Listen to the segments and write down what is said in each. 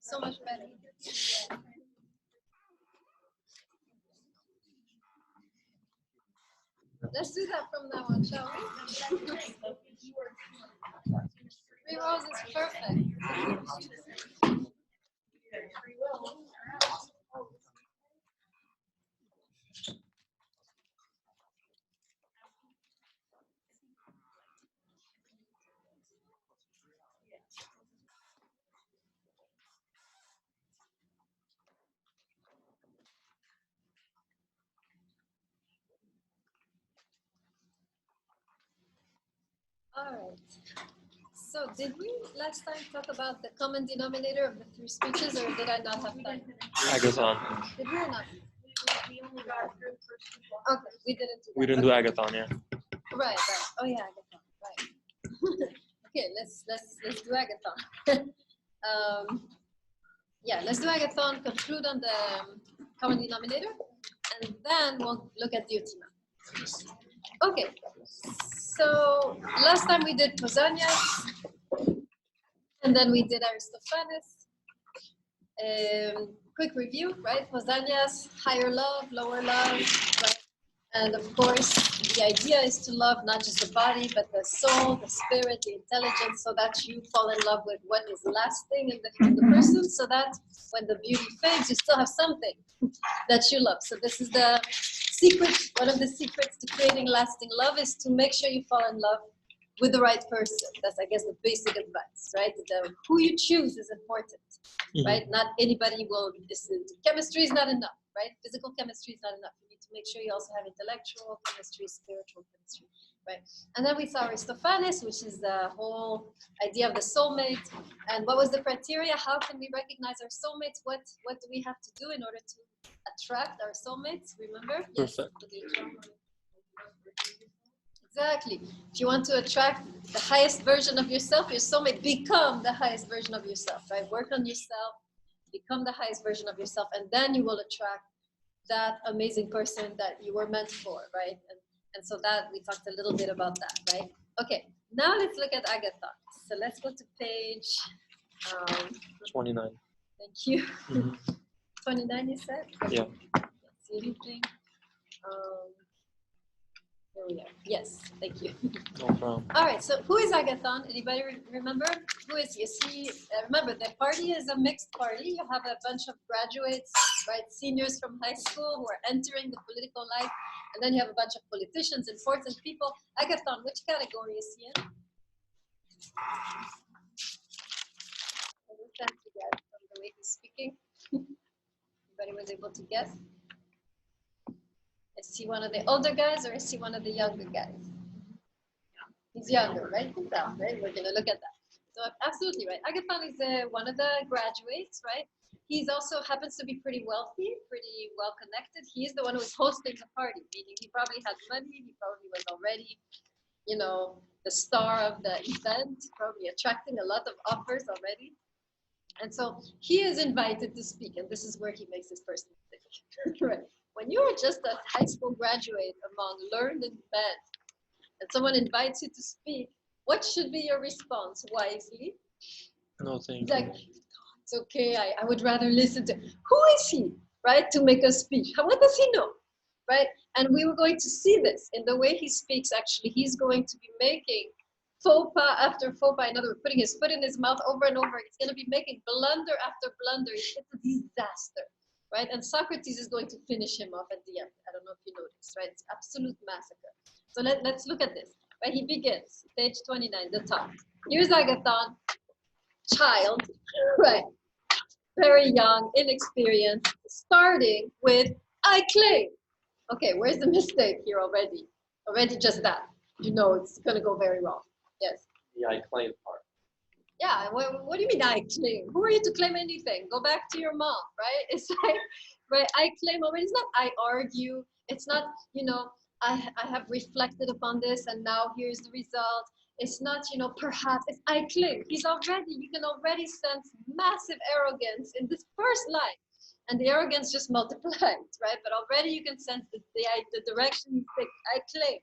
So much better. Let's do that from now on, shall we? 3 rows is perfect. All right. So did we last time talk about the common denominator of the 3 speeches, or did I not have time? Agathon. Did we or not? We only got through the first 2. Okay, we didn't do that. We didn't do Agathon, yeah. Right. Oh yeah, Agathon. Right. Okay, let's do Agathon. Yeah, let's do Agathon. Conclude on the common denominator, and then we'll look at the Otima. Okay. So last time we did Pausanias, and then we did Aristophanes. Quick review, right? Pausanias, higher love, lower love, right? And of course, the idea is to love not just the body, but the soul, the spirit, the intelligence, so that you fall in love with what is lasting in the person, so that when the beauty fades, you still have something that you love. So this is the secret. One of the secrets to creating lasting love is to make sure you fall in love with the right person. That's, I guess, the basic advice, right? Who you choose is important, right? Not anybody will listen. Chemistry is not enough, right? Physical chemistry is not enough. You need to make sure you also have intellectual chemistry, spiritual chemistry, right? And then we saw Aristophanes, which is the whole idea of the soulmate. And what was the criteria? How can we recognize our soulmates? What do we have to do in order to attract our soulmates? Remember? Perfect. Yes. Exactly. If you want to attract the highest version of yourself, your soulmate, become the highest version of yourself, right? Work on yourself, become the highest version of yourself, and then you will attract that amazing person that you were meant for, right? And so that, we talked a little bit about that, right? Okay, now let's look at Agatha. So let's go to page 29. Thank you. 29, you said? Yeah. Can't see anything. Here we are. Yes, thank you. No problem. All right, so who is Agathon? Anybody remember? Who is he? Is he, remember, the party is a mixed party. You have a bunch of graduates, right, seniors from high school who are entering the political life, and then you have a bunch of politicians, important people. Agathon, which category is he in? I was trying to guess from the way he's speaking. Anybody was able to guess? Is he one of the older guys or is he one of the younger guys? He's younger, right? Right? We're going to look at that. So absolutely right. Agathon is one of the graduates, right? He's also happens to be pretty wealthy, pretty well connected. He's the one who was hosting the party, meaning he probably had money. He probably was already, you know, the star of the event, probably attracting a lot of offers already. And so he is invited to speak, and this is where he makes his first mistake. Right? When you are just a high school graduate among learned men, and someone invites you to speak, what should be your response wisely? No, thank like, you. it's okay, I would rather listen to, who is he, right, to make a speech? What does he know, right? And we were going to see this in the way he speaks. Actually, he's going to be making faux pas after faux pas, in other words, putting his foot in his mouth over and over. He's going to be making blunder after blunder. It's a disaster, right? And Socrates is going to finish him off at the end. I don't know if you noticed, right? It's absolute massacre. So let's look at this, right? He begins, page 29, the top. Here's Agathon, child, right? Very young, inexperienced, starting with, I claim. Okay, where's the mistake here already? Already just that. You know it's going to go very wrong. Yes? The I claim part. Yeah, what do you mean I claim? Who are you to claim anything? Go back to your mom, right? It's like, right, I claim already. It's not I argue. It's not, you know, I have reflected upon this and now here's the result. It's not, perhaps, it's I claim. You can already sense massive arrogance in this first line. And the arrogance just multiplied, right? But already you can sense the direction he's taking. I claim.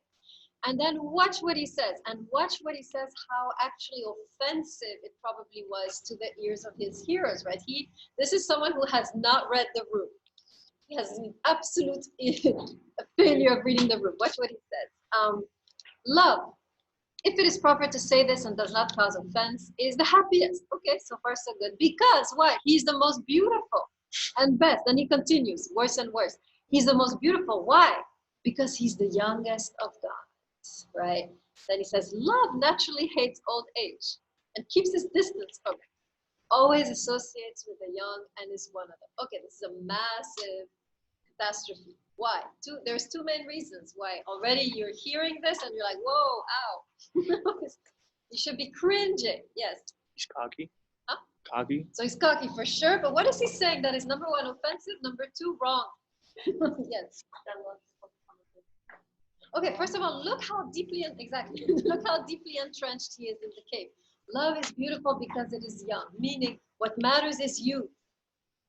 And then watch what he says. And watch what he says, how actually offensive it probably was to the ears of his hearers, right? This is someone who has not read the room. He has an absolute failure of reading the room. Watch what he says. Love, if it is proper to say this and does not cause offense, is the happiest. Okay, so far so good. Because why? He's the most beautiful and best. Then he continues, worse and worse. He's the most beautiful. Why? Because he's the youngest of gods, right? Then he says, love naturally hates old age and keeps his distance from it. Always associates with the young and is one of them. Okay, this is a massive catastrophe. Why? There's two main reasons why. Already you're hearing this and you're like, whoa, ow. You should be cringing. Yes. He's cocky. Huh? Cocky. So he's cocky for sure, but what is he saying that is number one, offensive, number two, wrong? Yes. Okay, first of all, look how deeply entrenched he is in the cave. Love is beautiful because it is young, meaning what matters is youth,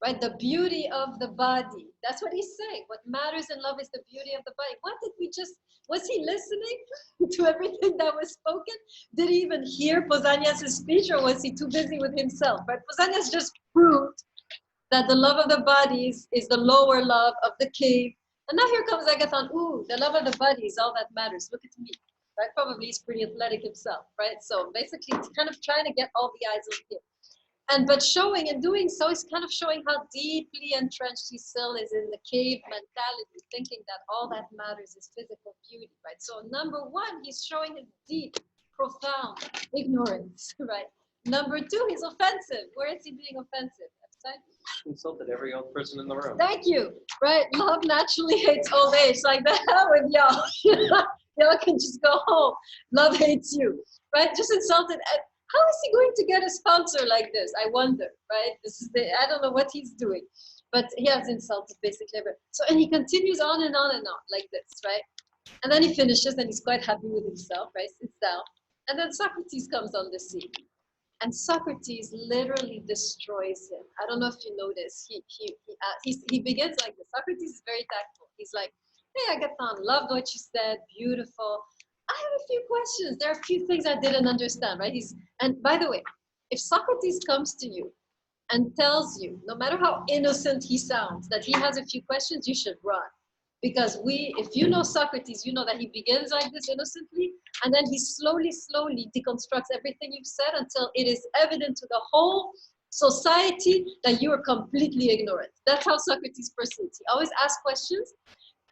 right? The beauty of the body. That's what he's saying. What matters in love is the beauty of the body. Was he listening to everything that was spoken? Did he even hear Pausanias' speech, or was he too busy with himself, right? Pausanias just proved that the love of the body is the lower love of the cave. And now here comes Agathon. Ooh, the love of the body is all that matters. Look at me. Right? Probably he's pretty athletic himself, right? So basically, he's kind of trying to get all the eyes on him. But showing and doing so is kind of showing how deeply entrenched he still is in the cave mentality, thinking that all that matters is physical beauty, right? So number one, he's showing his deep, profound ignorance, right? Number two, he's offensive. Where is he being offensive? Insulted every old person in the room. Thank you, right? Love naturally hates old age. Like the hell with y'all. Y'all can just go home. Love hates you, right? Just insulted. How is he going to get a sponsor like this? I wonder, right? I don't know what he's doing, but he has insulted basically everyone. So, and he continues on and on and on like this, right? And then he finishes and he's quite happy with himself, right? Sits down. And then Socrates comes on the scene. And Socrates literally destroys him. I don't know if you notice. He begins like this. Socrates is very tactful. He's like, hey, Agathon, loved what you said, beautiful. I have a few questions. There are a few things I didn't understand, right? And by the way, if Socrates comes to you and tells you, no matter how innocent he sounds, that he has a few questions, you should run. Because if you know Socrates, you know that he begins like this innocently, and then he slowly deconstructs everything you've said until it is evident to the whole society that you are completely ignorant. That's how Socrates proceeds. He always asks questions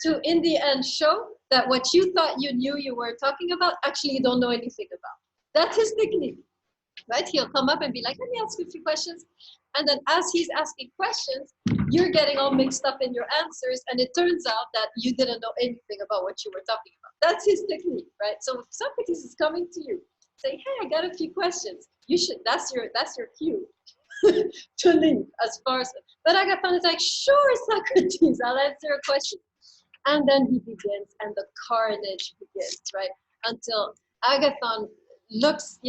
to, in the end, show that what you thought you knew you were talking about, actually you don't know anything about. That's his technique, right? He'll come up and be like, let me ask you a few questions. And then as he's asking questions, you're getting all mixed up in your answers, and it turns out that you didn't know anything about what you were talking about. That's his technique, right? So if Socrates is coming to you, saying, hey, I got a few questions, that's your cue to leave as far as, but Agathon is like, sure, Socrates, I'll answer your question. And then he begins, and the carnage begins, right? Until Agathon looks,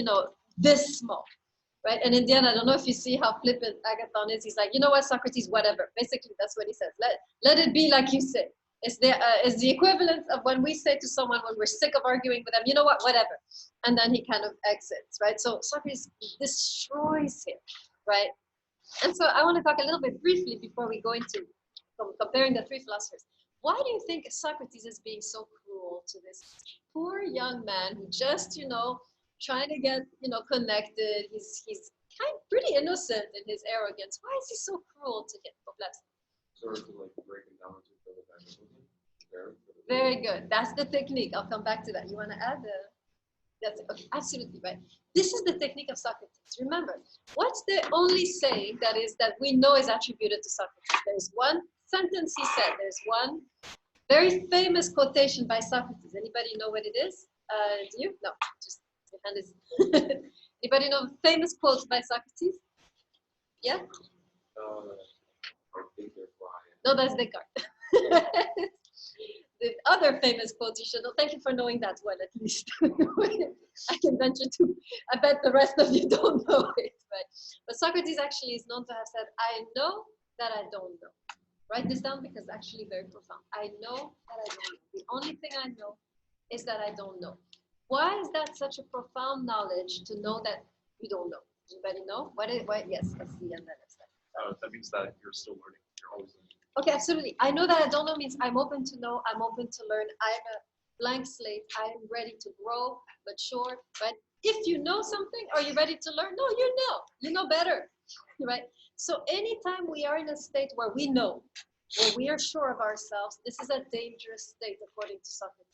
this small. Right? And in the end, I don't know if you see how flippant Agathon is. He's like, you know what, Socrates, whatever. Basically, that's what he says. Let it be like you say. It's the equivalent of when we say to someone when we're sick of arguing with them, you know what, whatever. And then he kind of exits, right? So Socrates destroys him, right? And so I want to talk a little bit briefly before we go into comparing the three philosophers. Why do you think Socrates is being so cruel to this poor young man who just, trying to get, connected? He's kind of pretty innocent in his arrogance. Why is he so cruel to him? Sort of like breaking down to the Very good. That's the technique. I'll come back to that. You want to add that's absolutely right. This is the technique of Socrates. Remember, what's the only saying that we know is attributed to Socrates? There's one sentence he said. There's one very famous quotation by Socrates. Anybody know what it is? Do you? No, just your hand is. Anybody know famous quotes by Socrates? Yeah? I think they're flying. No, that's Descartes. the other famous quote you should know. Thank you for knowing that one, at least. I can venture to, I bet the rest of you don't know it. But Socrates actually is known to have said, I know that I don't know. Write this down because it's actually very profound. I know that I don't know. The only thing I know is that I don't know. Why is that such a profound knowledge to know that you don't know? Anybody know? Yes, I see on that slide. That means that you're still learning. You're always learning. Okay, absolutely. I know that I don't know means I'm open to know, I'm open to learn. I'm a blank slate. I am ready to grow, mature, right? If you know something, are you ready to learn? No, you know better, right? So anytime we are in a state where we know, where we are sure of ourselves, this is a dangerous state according to Socrates.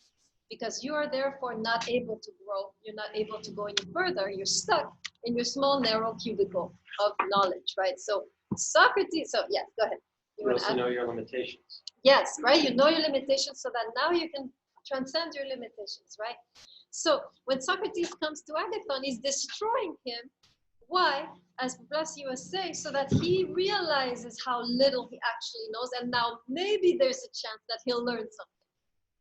Because you are therefore not able to grow, you're not able to go any further, you're stuck in your small, narrow cubicle of knowledge, right? So Socrates, so yeah, go ahead. You also know your limitations. Yes, right? You know your limitations so that now you can transcend your limitations, right? So when Socrates comes to Agathon, he's destroying him. Why? As Blasi was saying, so that he realizes how little he actually knows, and now maybe there's a chance that he'll learn something.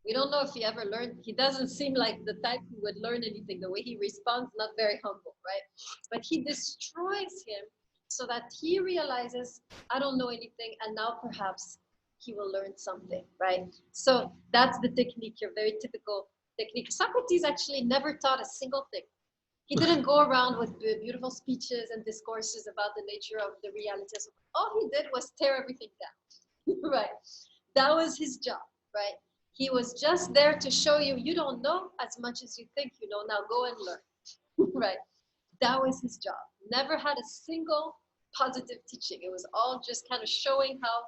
We don't know if he ever learned. He doesn't seem like the type who would learn anything. The way he responds, not very humble, right? But he destroys him so that he realizes, I don't know anything, and now perhaps he will learn something, right? So that's the technique, your very typical technique. Socrates actually never taught a single thing. He didn't go around with beautiful speeches and discourses about the nature of the reality. All he did was tear everything down, right? That was his job, right? He was just there to show you, you don't know as much as you think you know. Now go and learn, right? That was his job. Never had a single positive teaching. It was all just kind of showing how,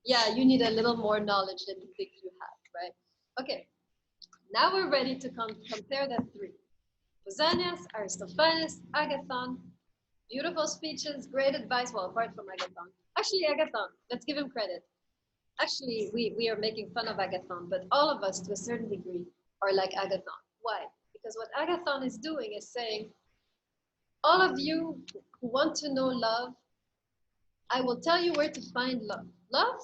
yeah, you need a little more knowledge than you think you have, right? Okay, now we're ready to compare the three. Pausanias, Aristophanes, Agathon, beautiful speeches, great advice, well, apart from Agathon. Actually, Agathon, let's give him credit. Actually, we are making fun of Agathon, but all of us, to a certain degree, are like Agathon. Why? Because what Agathon is doing is saying, all of you who want to know love, I will tell you where to find love. Love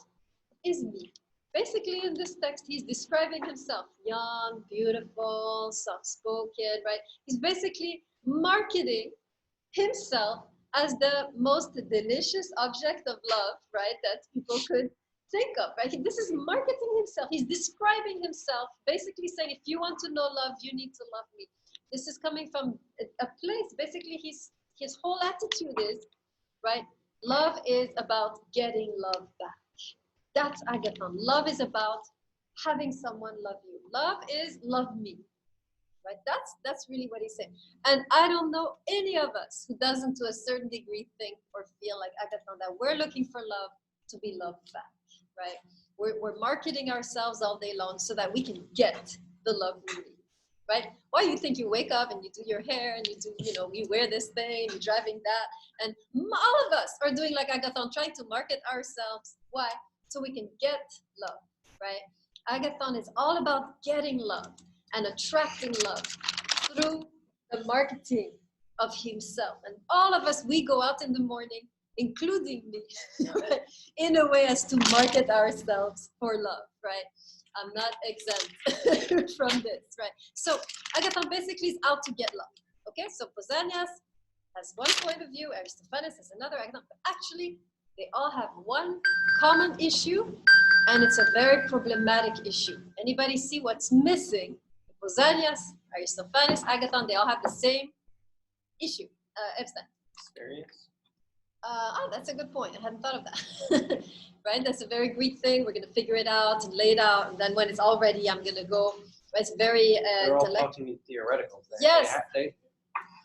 is me. Basically, in this text, he's describing himself. Young, beautiful, soft-spoken, right? He's basically marketing himself as the most delicious object of love, right? That people could think of, right? This is marketing himself. He's describing himself, basically saying, if you want to know love, you need to love me. This is coming from a place, basically his whole attitude is, right? Love is about getting love back. That's Agathon. Love is about having someone love you. Love is love me, right? That's really what he's saying. And I don't know any of us who doesn't to a certain degree think or feel like Agathon, that we're looking for love to be loved back, right? We're marketing ourselves all day long so that we can get the love we need, right? Why you think you wake up and you do your hair and you do, you wear this thing, you're driving that, and all of us are doing like Agathon, trying to market ourselves. Why? So we can get love, right? Agathon is all about getting love and attracting love through the marketing of himself. And all of us, we go out in the morning, including me, right? In a way as to market ourselves for love, right? I'm not exempt from this, right? So Agathon basically is out to get love, okay? So Pausanias has one point of view, Aristophanes has another, Agathon, but actually they all have one common issue, and it's a very problematic issue. Anybody see what's missing? Pausanias, Aristophanes, Agathon, they all have the same issue. Epstein. Experience? That's a good point. I hadn't thought of that. Right? That's a very Greek thing. We're going to figure it out and lay it out. And then when it's all ready, I'm going to go. It's very They're all talking theoretical. Yes.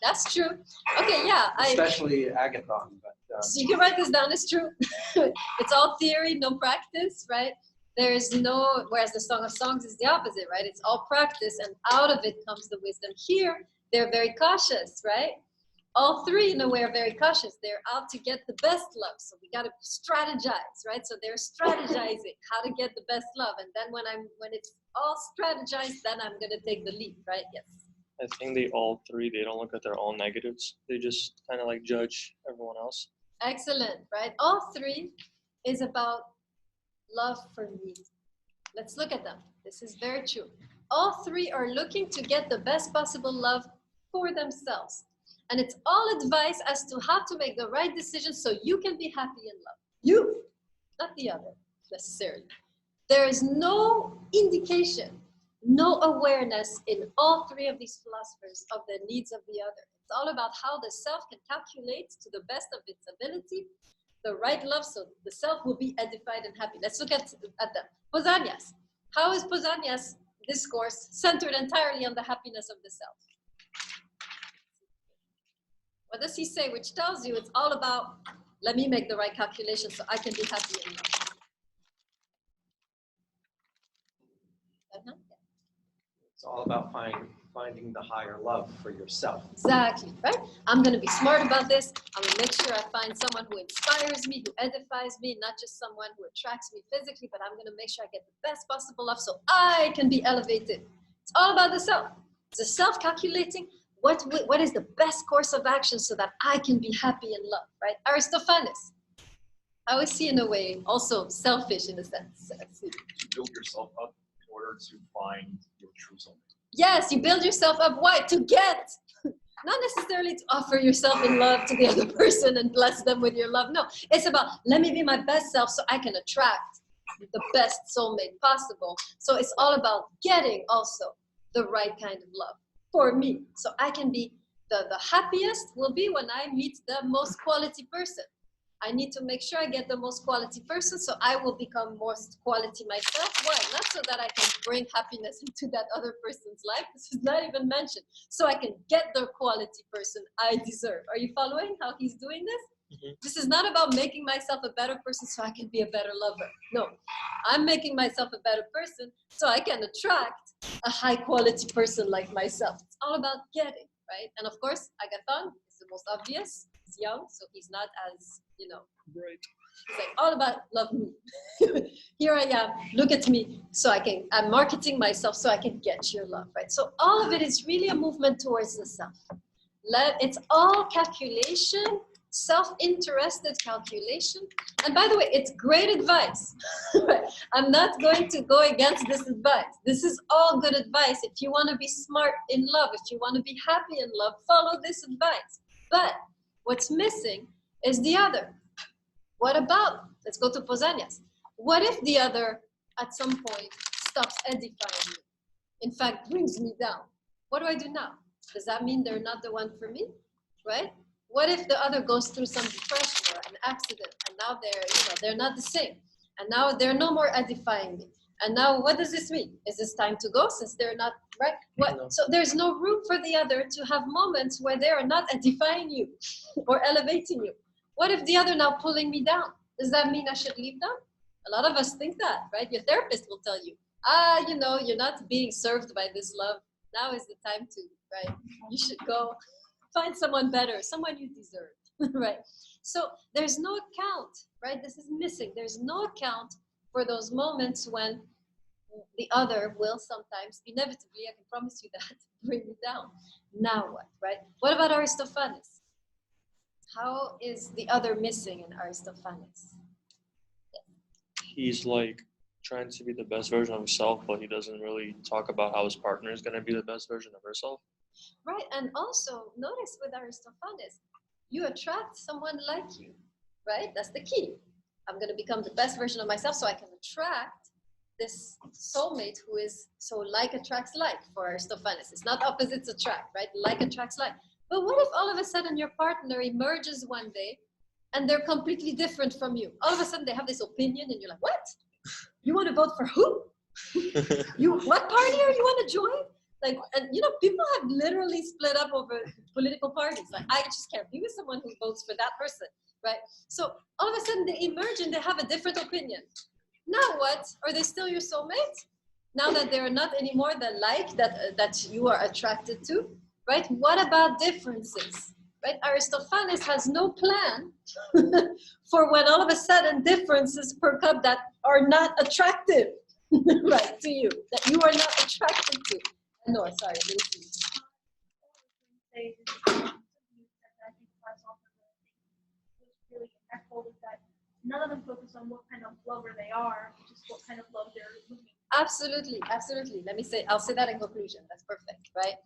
That's true. Okay, yeah. Especially Agathon. But, so you can write this down. It's true. It's all theory, no practice, right? There's no, whereas the Song of Songs is the opposite, right? It's all practice, and out of it comes the wisdom. Here, they're very cautious, right? All three, in a way, are very cautious. They're out to get the best love. So we got to strategize, right? So they're strategizing how to get the best love. And then when it's all strategized, then I'm going to take the lead, right? Yes. I think they don't look at their own negatives. They just kind of like judge everyone else. Excellent, right? All three is about love for me. Let's look at them. This is very true. All three are looking to get the best possible love for themselves. And it's all advice as to how to make the right decision so you can be happy in love. You, not the other, necessarily. There is no indication, no awareness in all three of these philosophers of the needs of the other. It's all about how the self can calculate to the best of its ability the right love so the self will be edified and happy. Let's look at them. Pausanias. How is Pausanias' discourse centered entirely on the happiness of the self? What does he say? Which tells you it's all about, let me make the right calculation so I can be happy in love. It's all about finding the higher love for yourself. Exactly, right? I'm going to be smart about this. I'm going to make sure I find someone who inspires me, who edifies me, not just someone who attracts me physically, but I'm going to make sure I get the best possible love so I can be elevated. It's all about the self. It's the self calculating what is the best course of action so that I can be happy in love, right? Aristophanes. How is he in a way also selfish in a sense? To build yourself up in order to find your true soulmate. Yes, you build yourself up. Why? To get. Not necessarily to offer yourself in love to the other person and bless them with your love. No, it's about, let me be my best self so I can attract the best soulmate possible. So it's all about getting also the right kind of love for me. So I can be, the happiest will be when I meet the most quality person. I need to make sure I get the most quality person so I will become most quality myself. Why? Not so that I can bring happiness into that other person's life. This is not even mentioned. So I can get the quality person I deserve. Are you following how he's doing this? Mm-hmm. This is not about making myself a better person so I can be a better lover. No, I'm making myself a better person so I can attract a high quality person like myself. It's all about getting, right? And of course, Agathon is the most obvious. He's young, so he's not as, right. He's like, all about love me. Here I am, look at me, I'm marketing myself so I can get your love, right? So all of it is really a movement towards the self. It's all calculation, self-interested calculation. And by the way, it's great advice. I'm not going to go against this advice. This is all good advice. If you want to be smart in love, if you want to be happy in love, follow this advice. But what's missing is the other. What about, let's go to Pausanias. What if the other at some point stops edifying me? In fact, brings me down. What do I do now? Does that mean they're not the one for me, right? What if the other goes through some depression or an accident and now they're not the same. And now they're no more edifying me. And now what does this mean? Is this time to go since they're not, right? What? So there's no room for the other to have moments where they are not edifying you or elevating you. What if the other now pulling me down? Does that mean I should leave them? A lot of us think that, right? Your therapist will tell you, you're not being served by this love. Now is the time to, right? You should go find someone better, someone you deserve, right? So there's no account, right? This is missing. There's no account for those moments when the other will sometimes, inevitably, I can promise you that, bring you down. Now what, right? What about Aristophanes? How is the other missing in Aristophanes? He's like trying to be the best version of himself, but he doesn't really talk about how his partner is going to be the best version of herself. Right, and also notice with Aristophanes, you attract someone like you, right? That's the key. I'm going to become the best version of myself so I can attract this soulmate who is, so like attracts like for Aristophanes. It's not opposites attract, right? Like attracts like. But what if all of a sudden your partner emerges one day and they're completely different from you? All of a sudden they have this opinion and you're like, what? You want to vote for who? What party are you want to join? Like, and people have literally split up over political parties. Like, I just can't be with someone who votes for that person, right? So all of a sudden they emerge and they have a different opinion. Now what? Are they still your soulmate? Now that they're not anymore the like that you are attracted to, right? What about differences, right? Aristophanes has no plan for when all of a sudden differences perk up that are not attractive, right, to you, that you are not attracted to. No, sorry, Lucy. Really impactful with that. None of them focus on what kind of lover they are, just what kind of love they're looking Absolutely, absolutely. I'll say that in conclusion. That's perfect, right?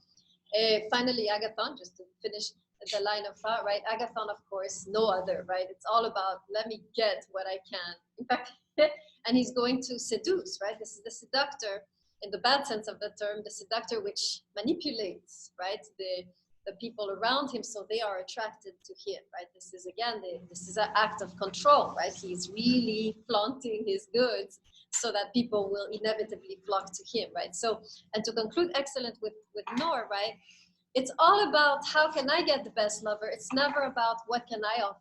Finally, Agathon, just to finish the line of thought, right? Agathon, of course, no other, right? It's all about, let me get what I can. In fact, and he's going to seduce, right? This is the seductor, in the bad sense of the term, the seductor which manipulates, right? The people around him, so they are attracted to him, right? This is, again, this is an act of control, right? He's really flaunting his goods so that people will inevitably flock to him, right? So, and to conclude excellent with Noor, right? It's all about how can I get the best lover? It's never about what can I offer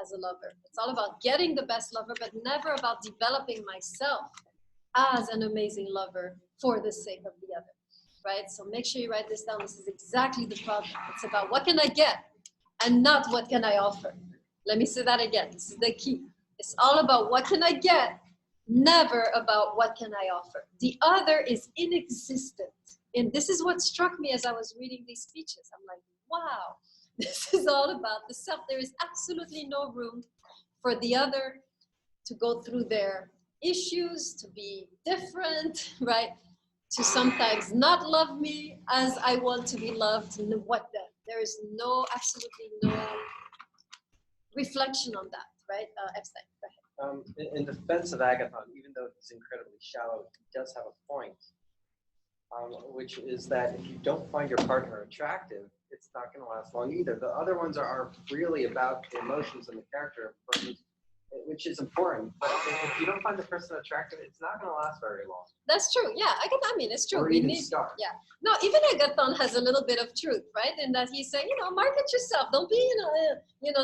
as a lover. It's all about getting the best lover, but never about developing myself as an amazing lover for the sake of the other, right? So make sure you write this down. This is exactly the problem. It's about what can I get and not what can I offer. Let me say that again. This is the key. It's all about what can I get, never about what can I offer. The other is inexistent. And this is what struck me as I was reading these speeches. I'm like, wow, this is all about the self. There is absolutely no room for the other to go through their issues, to be different, right? To sometimes not love me as I want to be loved. And what then? There is absolutely no reflection on that, right? Epstein, go ahead. In defense of Agathon, even though he's incredibly shallow, he does have a point, which is that if you don't find your partner attractive, it's not going to last long either. The other ones are really about the emotions and the character of the person, which is important. But if you don't find the person attractive, it's not going to last very long. That's true. Yeah, I mean, it's true. Or even start. Yeah. No, even Agathon has a little bit of truth, right? In that he's saying, market yourself. Don't be,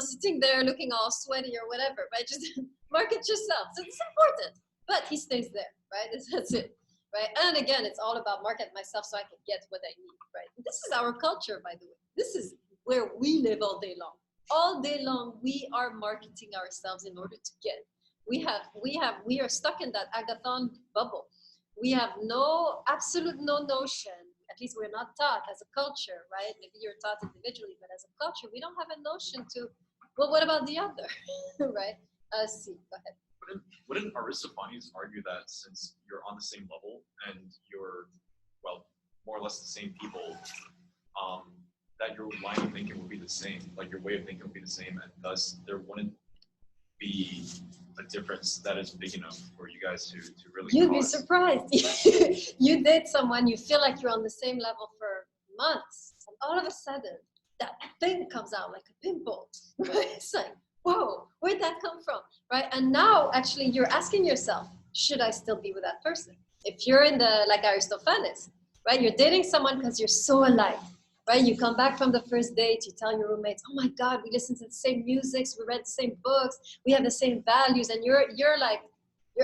sitting there looking all sweaty or whatever, right? Just market yourself. So it's important. But he stays there, right? That's it, right? And again, it's all about market myself so I can get what I need, right? This is our culture, by the way. This is where we live all day long. All day long, we are marketing ourselves in order to get. We are stuck in that Agathon bubble. We have absolute no notion, at least we're not taught as a culture, right? Maybe you're taught individually, but as a culture, we don't have a notion to, well, what about the other, right? See, go ahead. Wouldn't Aristophanes argue that since you're on the same level and you're, well, more or less the same people, that your line of thinking would be the same, like your way of thinking would be the same, and thus there wouldn't be a difference that is big enough for you guys to really You'd be cause. surprised. You date someone, you feel like you're on the same level for months, and all of a sudden, that thing comes out like a pimple, right? It's like, whoa, where'd that come from, right? And now, actually, you're asking yourself, should I still be with that person? If you're like Aristophanes, right? You're dating someone because you're so alike. Right, you come back from the first date, you tell your roommates, oh my God, we listen to the same music, we read the same books, we have the same values, and you're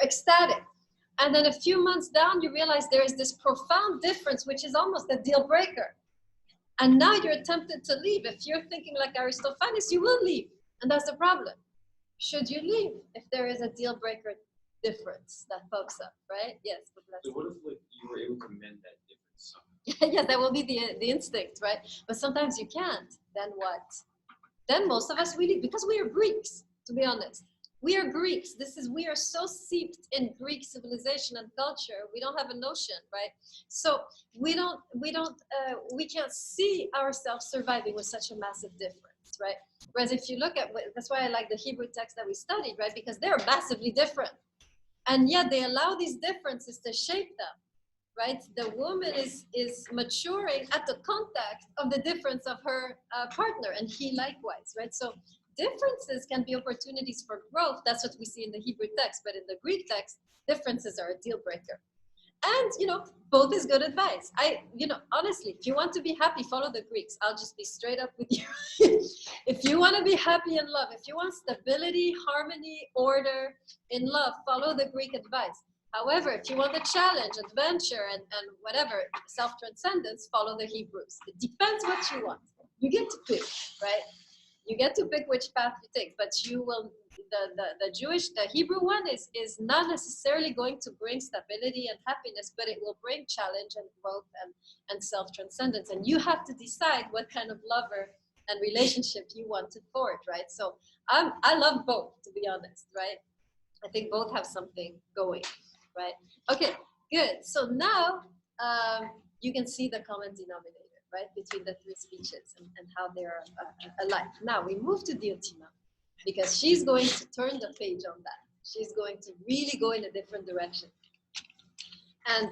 ecstatic. And then a few months down, you realize there is this profound difference, which is almost a deal breaker. And now you're tempted to leave. If you're thinking like Aristophanes, you will leave. And that's the problem. Should you leave if there is a deal breaker difference that pops up, right? Yes. So what if you were able to mend that difference somehow? Yes, that will be the instinct, right? But sometimes you can't. Then what? Then most of us really, because we are Greeks, to be honest. We are Greeks. We are so seeped in Greek civilization and culture. We don't have a notion, right? So we can't see ourselves surviving with such a massive difference, right? Whereas if you look at, that's why I like the Hebrew text that we studied, right? Because they're massively different. And yet they allow these differences to shape them. Right, the woman is maturing at the contact of the difference of her partner, and he likewise, right? So differences can be opportunities for growth. That's what we see in the Hebrew text, but in the Greek text, differences are a deal breaker. And both is good advice. Honestly, if you want to be happy, follow the Greeks. I'll just be straight up with you. If you want to be happy in love, if you want stability, harmony, order in love, follow the Greek advice. However, if you want a challenge, adventure, and whatever, self-transcendence, follow the Hebrews. It depends what you want. You get to pick, right? You get to pick which path you take, but you will, the Hebrew one is not necessarily going to bring stability and happiness, but it will bring challenge and growth and self-transcendence. And you have to decide what kind of lover and relationship you want to forge, right? So I love both, to be honest, right? I think both have something going. Right. Okay, Good. So now you can see the common denominator, right, between the three speeches and how they're alike. Now we move to Otima because she's going to turn the page on that. She's going to really go in a different direction. And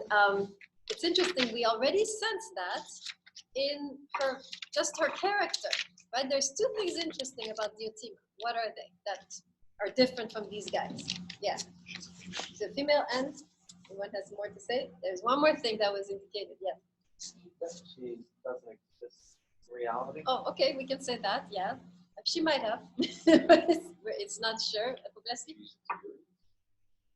it's interesting, we already sense that in just her character, right? There's two things interesting about Otima. What are they that are different from these guys? Yeah, she's a female, and anyone has more to say? There's one more thing that was indicated, yeah. She doesn't exist in reality. Oh, okay, we can say that, yeah. She might have. It's not sure.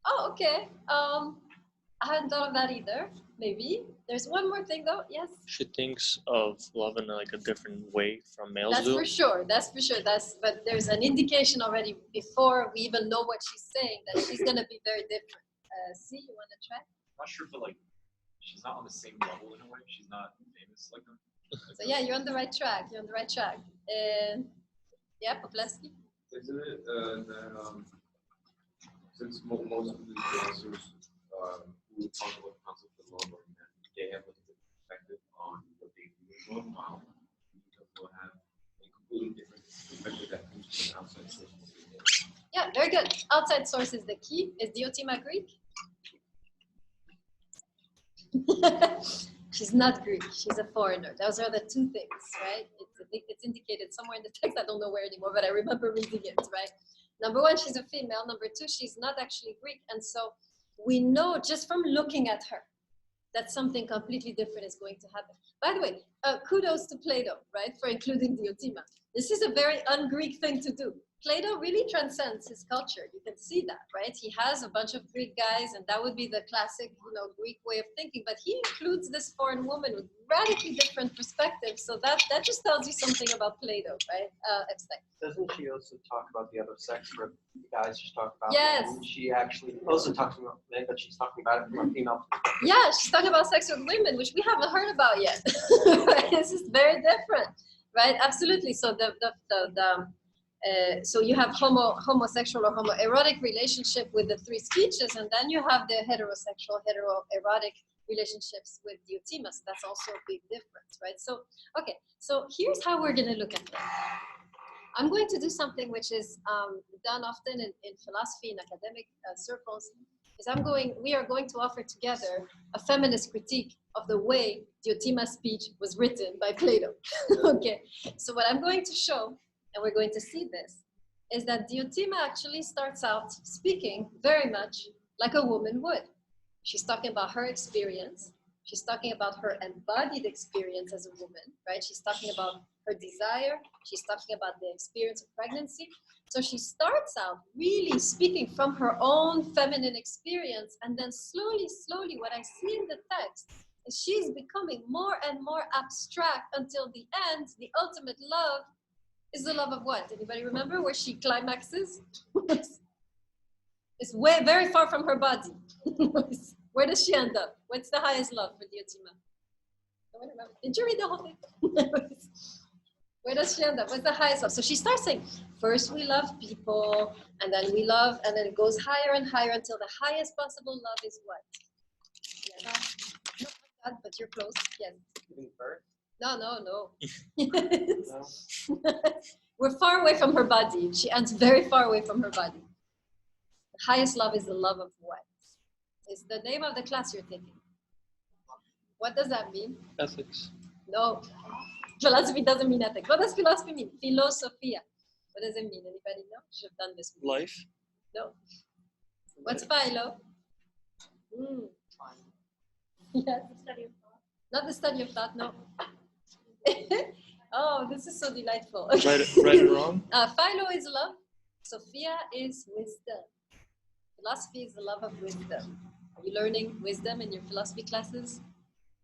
Oh, okay. I hadn't thought of that either. Maybe. There's one more thing though. Yes. She thinks of love in like a different way from males That's do. for sure. That's for sure. But there's an indication already before we even know what she's saying that she's gonna be very different. See, you want to try? I'm not sure, but like, she's not on the same level in a way. She's not famous like them. So yeah, you're on the right track. You're on the right track. Yeah, Popleski. Isn't it that since most of the dancers who talk about the concept of love or men, they have a different perspective on what they do in love, while people have a completely different perspective that comes from an outside source. Yeah, very good. Outside source is the key. Is Otima Greek? She's not Greek. She's a foreigner. Those are the two things, right? It's indicated somewhere in the text. I don't know where anymore, but I remember reading it, right? Number one, she's a female. Number two, she's not actually Greek. And so we know just from looking at her that something completely different is going to happen. By the way, kudos to Plato, right, for including Otima. This is a very un-Greek thing to do. Plato really transcends his culture. You can see that, right? He has a bunch of Greek guys, and that would be the classic, Greek way of thinking. But he includes this foreign woman with radically different perspectives. So that just tells you something about Plato, right? Exile. Doesn't she also talk about the other sex where the guys just talk about Yes. men? She actually also talks about men, but she's talking about it from a female perspective. Yeah, she's talking about sex with women, which we haven't heard about yet. Right? This is very different, right? Absolutely. So so you have homosexual or homoerotic relationship with the three speeches, and then you have the heterosexual, heteroerotic relationships with Otima. So that's also a big difference, right? So, okay, so here's how we're going to look at that. I'm going to do something which is done often in philosophy and academic circles. We are going to offer together a feminist critique of the way Otima's speech was written by Plato. Okay, so what I'm going to show, and we're going to see this, is that Otima actually starts out speaking very much like a woman would. She's talking about her experience. She's talking about her embodied experience as a woman, right? She's talking about her desire. She's talking about the experience of pregnancy. So she starts out really speaking from her own feminine experience, and then slowly, what I see in the text is she's becoming more and more abstract until the end, the ultimate love is the love of what? Anybody remember where she climaxes? It's very far from her body. Where does she end up? What's the highest love for Otima? Did you read the whole thing? Where does she end up? What's the highest love? So she starts saying, first we love people, and then we love, and then it goes higher and higher until the highest possible love is what? Yeah. Not God, but you're close. Yes. Giving birth? No. No. We're far away from her body. She ends very far away from her body. The highest love is the love of what? It's the name of the class you're taking. What does that mean? Ethics. No. Philosophy doesn't mean ethics. What does philosophy mean? Philosophia. What does it mean? Anybody know? Should have done this. Life. No. What's philo? Yes. The study of thought. Not the study of thought, no. Oh, this is so delightful. Right and wrong? Philo is love. Sophia is wisdom. Philosophy is the love of wisdom. Are you learning wisdom in your philosophy classes?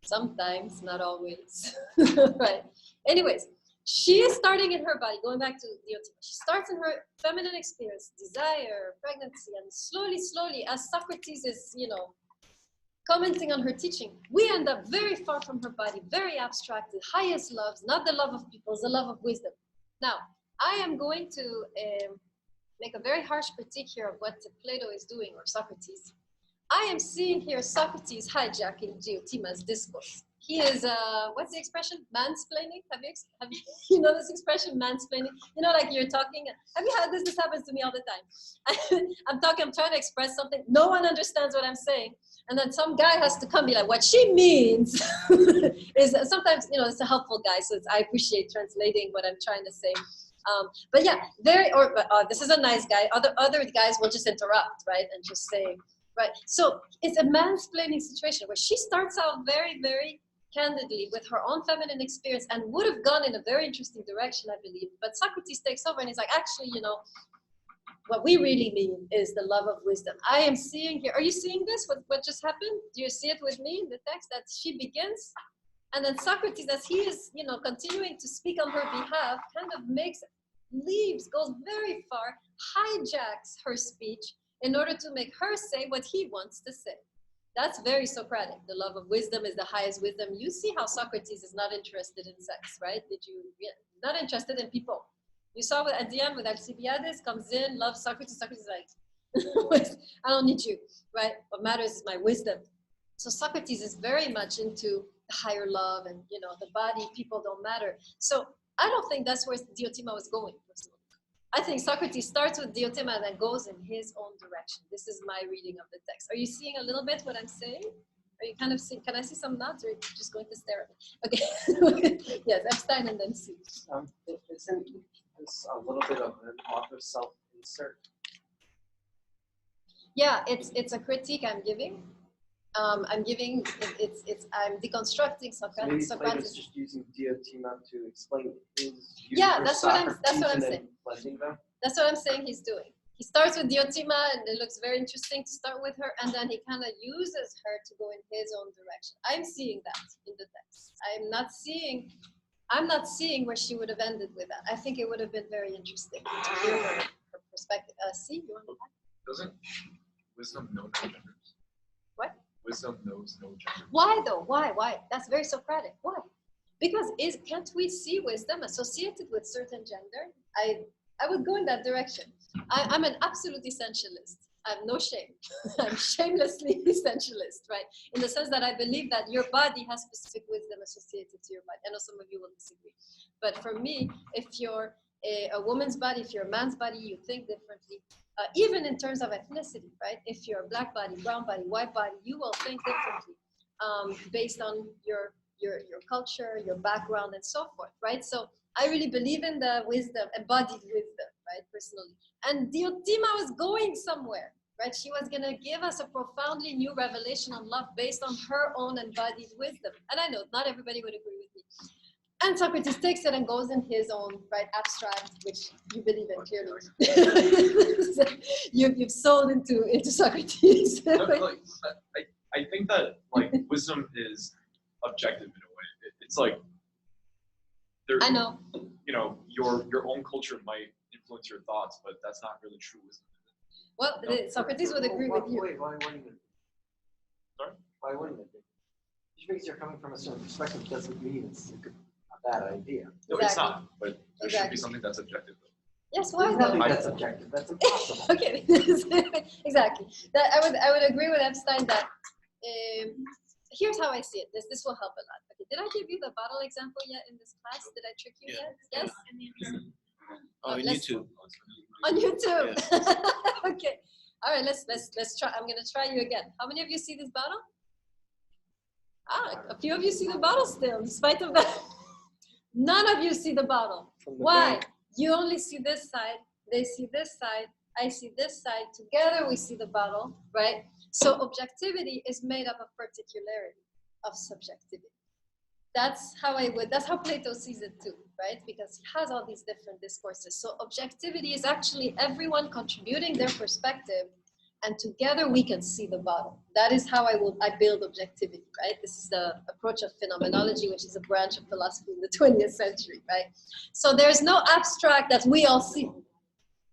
Sometimes, not always. Right. Anyways, she is starting in her body, going back to Otima. She starts in her feminine experience, desire, pregnancy, and slowly, as Socrates is, commenting on her teaching, we end up very far from her body, very abstract. The highest loves, not the love of people, is the love of wisdom. Now, I am going to make a very harsh critique here of what Plato is doing, or Socrates. I am seeing here Socrates hijacking Otima's discourse. He is, what's the expression? Mansplaining? Have you you know this expression, mansplaining? You know, like you're talking, have you had this? This happens to me all the time. I'm trying to express something. No one understands what I'm saying. And then some guy has to come be like, what she means is sometimes, you know, it's a helpful guy. So I appreciate translating what I'm trying to say. But yeah, this is a nice guy. Other guys will just interrupt, right? And just say, right. So it's a mansplaining situation where she starts out very, very candidly with her own feminine experience and would have gone in a very interesting direction, I believe. But Socrates takes over and he's like, actually, you know, what we really mean is the love of wisdom. I am seeing here, are you seeing this? What just happened? Do you see it with me in the text that she begins? And then Socrates, as he is, you know, continuing to speak on her behalf, kind of goes very far, hijacks her speech in order to make her say what he wants to say. That's very Socratic. The love of wisdom is the highest wisdom. You see how Socrates is not interested in sex, right? Not interested in people. You saw at the end with Alcibiades comes in, loves Socrates. Socrates is like, I don't need you, right? What matters is my wisdom. So Socrates is very much into the higher love and, you know, the body, people don't matter. So I don't think that's where Diotima was going. I think Socrates starts with Diotima and then goes in his own direction. This is my reading of the text. Are you seeing a little bit what I'm saying? Are you kind of seeing, can I see some nods or are you just going to stare at me? Okay, yes, Epstein and then see. Isn't this a little bit of an author self-insert? Yeah, it's a critique I'm giving. I'm deconstructing Socrates. So maybe Plato's just using Diotima to explain his views. Yeah, that's what I'm saying. Blending them. That's what I'm saying he's doing. He starts with Diotima, and it looks very interesting to start with her, and then he kind of uses her to go in his own direction. I'm seeing that in the text. I'm not seeing where she would have ended with that. I think it would have been very interesting to hear her perspective. See, you want to add? Doesn't wisdom know no genders? What? Wisdom knows no gender. Why though? Why? That's very Socratic. Why? Because can't we see wisdom associated with certain gender? I would go in that direction. I'm an absolute essentialist. I have no shame. I'm shamelessly essentialist, right? In the sense that I believe that your body has specific wisdom associated to your body. I know some of you will disagree. But for me, if you're a woman's body, if you're a man's body, you think differently. Even in terms of ethnicity, right? If you're a black body, brown body, white body, you will think differently based on your culture, your background, and so forth, right? So I really believe in the wisdom, embodied wisdom, right, personally. And Diotima was going somewhere, right? She was going to give us a profoundly new revelation on love based on her own embodied wisdom. And I know not everybody would agree with me. And Socrates takes it and goes in his own, right, abstract, which you believe in clearly. So you've sold into Socrates. No, like, I think that like wisdom is objective in a way. It's like I know. You know, your own culture might influence your thoughts, but that's not really true wisdom. Well, Socrates would agree with you. Wait, why wouldn't it? Sorry? Why wouldn't it be? Just because you're coming from a certain perspective doesn't mean it's a bad idea. No, Exactly. it's not. But there should Exactly. be something that's objective. Yes, why There's though? nothing that's objective. That's impossible. Okay, exactly. That I would agree with Epstein that here's how I see it. This will help a lot. Okay, did I give you the bottle example yet in this class? Did I trick you yet? Yes. Oh, on Let's- YouTube. On YouTube. Okay. All right. Let's try. I'm gonna try you again. How many of you see this bottle? A few of you see the bottle still, despite of that. None of you see the bottle. Why? back. You only see this side. They see this side. I see this side. Together we see the bottle, right? So objectivity is made up of particularity, of subjectivity. That's how Plato sees it too, right? Because he has all these different discourses. So objectivity is actually everyone contributing their perspective, and together we can see the bottle. That is how I build objectivity, right? This is the approach of phenomenology, which is a branch of philosophy in the 20th century, right? So there's no abstract that we all see.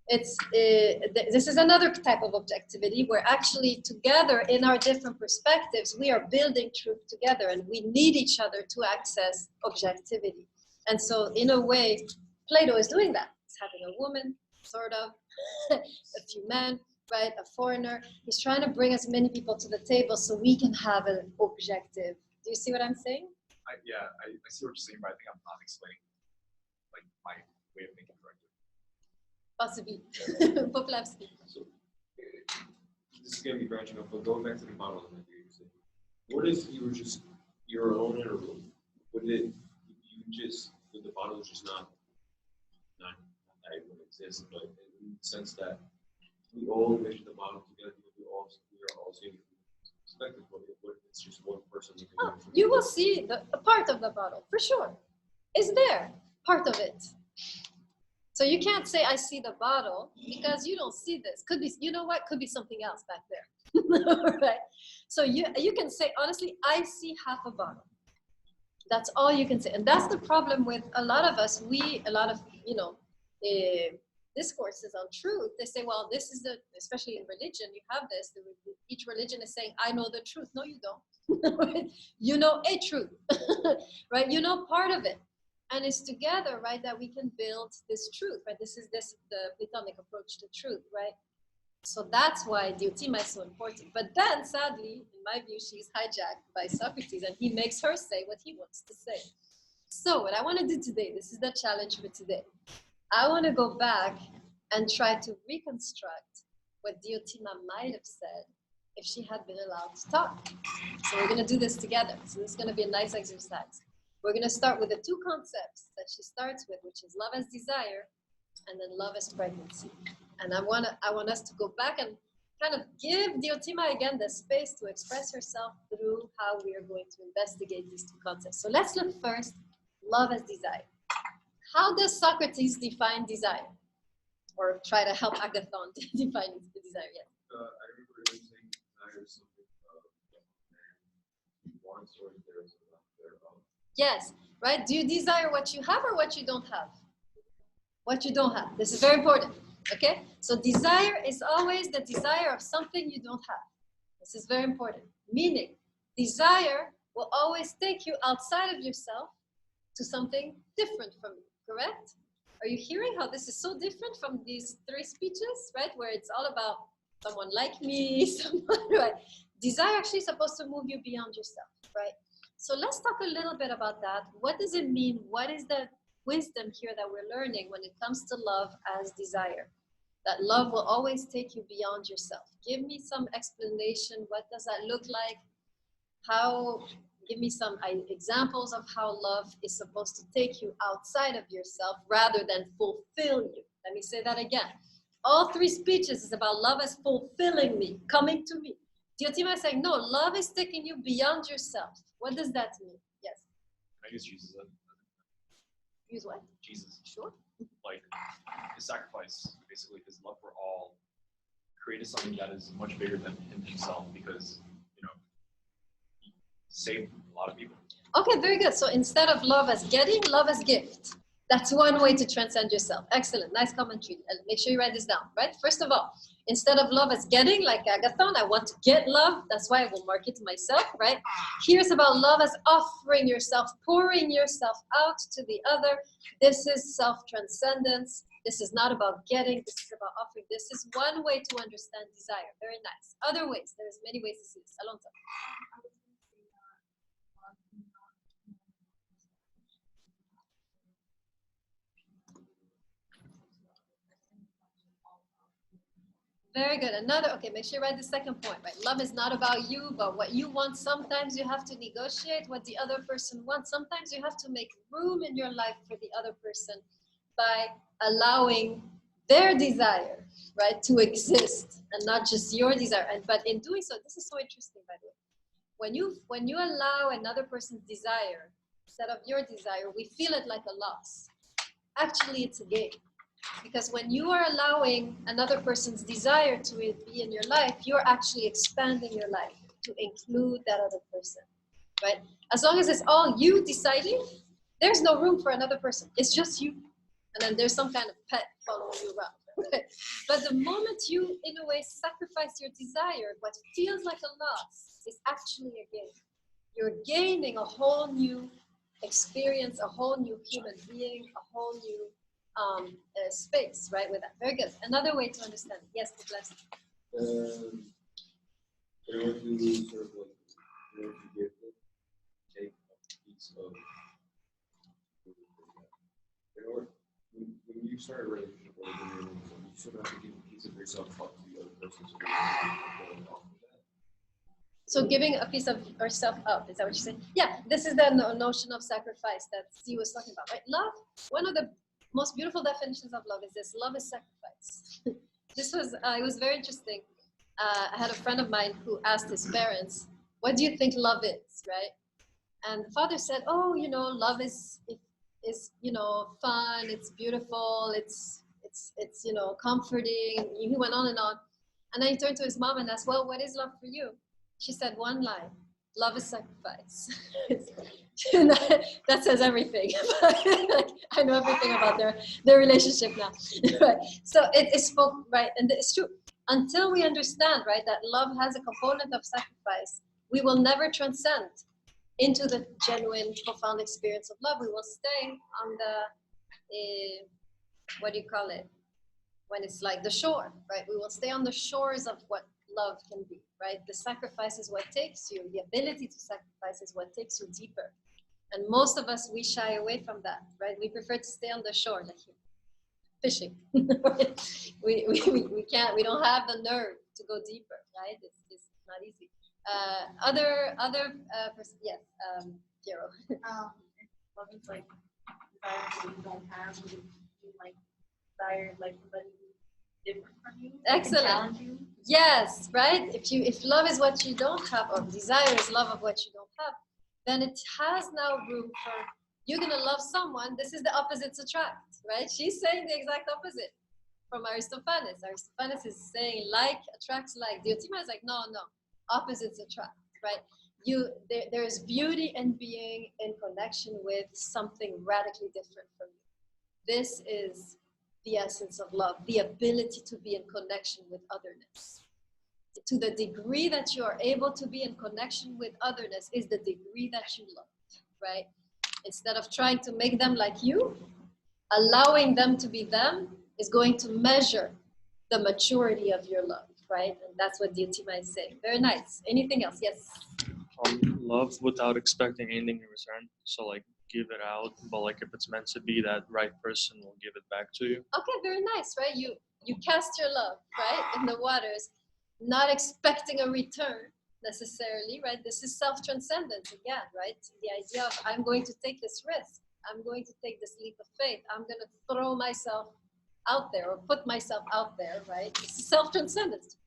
This is another type of objectivity where actually together in our different perspectives, we are building truth together and we need each other to access objectivity. And so in a way, Plato is doing that. He's having a woman, sort of, a few men, right? A foreigner. He's trying to bring as many people to the table so we can have an objective. Do you see what I'm saying? I see what you're saying, but I think I'm not explaining like my way of thinking correctly. Possibly. Poplavski. So, this is gonna be branching off, but going back to the model that you were saying, what if you were alone in a room? The bottle is just not that it would exist, but in the sense that we all envision the bottle together, we are all seeing perspective. What if it's just one person looking at it from You will see a part of the bottle, for sure. It's there, part of it. So you can't say, I see the bottle, because you don't see this. Could be, you know what? Could be something else back there, right? So you can say, honestly, I see half a bottle. That's all you can say. And that's the problem with a lot of us. A lot of, discourses on truth. They say, well, this is especially in religion, you have this. Each religion is saying, I know the truth. No, you don't. You know a truth, right? You know part of it. And it's together, right, that we can build this truth, right? This is the Platonic approach to truth, right? So that's why the Otima is so important. But then, sadly, in my view, she's hijacked by Socrates, and he makes her say what he wants to say. So what I want to do today, this is the challenge for today. I want to go back and try to reconstruct what Diotima might have said if she had been allowed to talk. So we're going to do this together. So this is going to be a nice exercise. We're going to start with the two concepts that she starts with, which is love as desire and then love as pregnancy. And I want us to go back and kind of give Diotima again the space to express herself through how we are going to investigate these two concepts. So let's look first, love as desire. How does Socrates define desire? Or try to help Agathon define the desire, yes. I remember him saying desire is something man wants or there is a lack thereof. Yes, right? Do you desire what you have or what you don't have? What you don't have. This is very important, okay? So desire is always the desire of something you don't have. This is very important. Meaning, desire will always take you outside of yourself to something different from you, correct? Are you hearing how this is so different from these three speeches, right? Where it's all about someone like me, someone, right? Desire actually is supposed to move you beyond yourself, right? So let's talk a little bit about that. What does it mean? What is the wisdom here that we're learning when it comes to love as desire? That love will always take you beyond yourself. Give me some explanation. What does that look like? Give me some examples of how love is supposed to take you outside of yourself rather than fulfill you. Let me say that again. All three speeches is about love as fulfilling me, coming to me. Diotima is saying, no, love is taking you beyond yourself. What does that mean? Yes. I use Jesus. Use what? Jesus. Sure. Like his sacrifice, basically his love for all, created something that is much bigger than himself because, he saved a lot of people. Okay, very good. So instead of love as getting, love as gift. That's one way to transcend yourself. Excellent. Nice commentary. Make sure you write this down, right? First of all, instead of love as getting, like Agathon, I want to get love. That's why I will mark it to myself, right? Here's about love as offering yourself, pouring yourself out to the other. This is self-transcendence. This is not about getting. This is about offering. This is one way to understand desire. Very nice. Other ways. There's many ways to see this. Alonso. Very good. Okay, make sure you write the second point, right? Love is not about you, but what you want. Sometimes you have to negotiate what the other person wants. Sometimes you have to make room in your life for the other person by allowing their desire, right, to exist and not just your desire. But in doing so, this is so interesting, by the way. When you allow another person's desire instead of your desire, we feel it like a loss. Actually, it's a gain. Because when you are allowing another person's desire to be in your life, you're actually expanding your life to include that other person, right? As long as it's all you deciding, there's no room for another person. It's just you. And then there's some kind of pet following you around. Right? But the moment you, in a way, sacrifice your desire, what feels like a loss is actually a gain. You're gaining a whole new experience, a whole new human being, a whole new space, right, with that. Very good. Another way to understand it. Yes, bless. In order to sort of like, in order to give, take a piece of, in order, when you start a relationship or when you're in a relationship, you sort of have to give a piece of yourself up to the other person so that you off of that. So giving a piece of yourself up, is that what you said? Yeah, this is the notion of sacrifice that Steve was talking about, right? Love, one of the most beautiful definitions of love is this: love is sacrifice. This was, it was very interesting. I had a friend of mine who asked his parents, what do you think love is, right? And the father said, oh, you know, love is you know, fun, it's beautiful, it's you know, comforting. He went on and on. And then he turned to his mom and asked, well, what is love for you? She said one line: love is sacrifice. That says everything. I know everything about their relationship now. Right? So it spoke, right? And it's true. Until we understand, right, that love has a component of sacrifice, we will never transcend into the genuine, profound experience of love. We will stay on the, what do you call it? When it's like the shore, right? We will stay on the shores of what love can be, right? The sacrifice is what takes you, the ability to sacrifice is what takes you deeper. And most of us, we shy away from that, right? We prefer to stay on the shore, like fishing. we can't, we don't have the nerve to go deeper, right? It's not easy. Yes, Piero. Love is like desire that you don't have, you like desire like somebody different from you. Excellent. Challenge you. Yes, right? If love is what you don't have, or desire is love of what you don't have, then it has now room for, you're gonna love someone, this is the opposites attract, right? She's saying the exact opposite from Aristophanes. Aristophanes is saying like attracts like. The Otima is like, no, opposites attract, right? There is beauty in being in connection with something radically different from you. This is the essence of love, the ability to be in connection with otherness. To the degree that you are able to be in connection with otherness is the degree that you love, right? Instead of trying to make them like you, allowing them to be them is going to measure the maturity of your love, right? And that's what the Otima is saying. Very nice. Anything else? Yes. Love without expecting anything in return. So like give it out, but like if it's meant to be, that right person will give it back to you. Okay, very nice, right? You cast your love, right, in the waters, not expecting a return necessarily, right? This is self-transcendence again, right? The idea of I'm going to take this risk. I'm going to take this leap of faith. I'm going to throw myself out there or put myself out there, right? This is self-transcendence.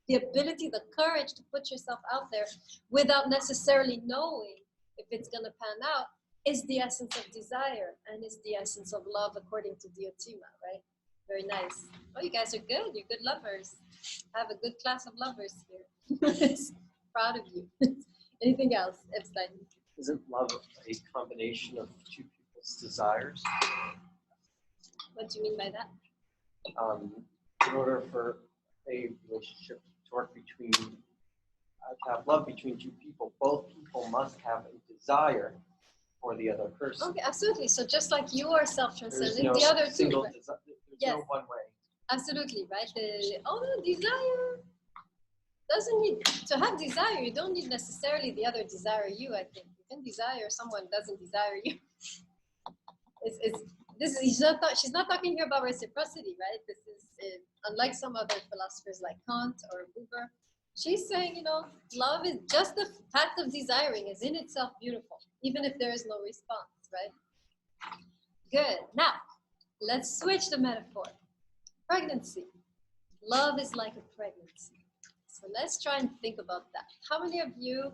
The ability, the courage to put yourself out there without necessarily knowing if it's going to pan out is the essence of desire and is the essence of love according to the Otima, right? Very nice. Oh, you guys are good. You're good lovers. I have a good class of lovers here. Proud of you. Anything else, Epstein? Isn't love a combination of two people's desires? What do you mean by that? In order for a relationship to work between, to have love between two people, both people must have a desire for the other person. Okay, absolutely. So just like you are self-transcendent, No the other single two. Right? there's Yes. no one way. Absolutely, right? The desire doesn't need to have desire. You don't need necessarily the other desire you. I think you can desire someone doesn't desire you. She's not talking here about reciprocity, right? This is unlike some other philosophers like Kant or Buber. She's saying, you know, love is just the fact of desiring is in itself beautiful, even if there is no response, right? Good. Now, let's switch the metaphor. Pregnancy. Love is like a pregnancy. So let's try and think about that. How many of you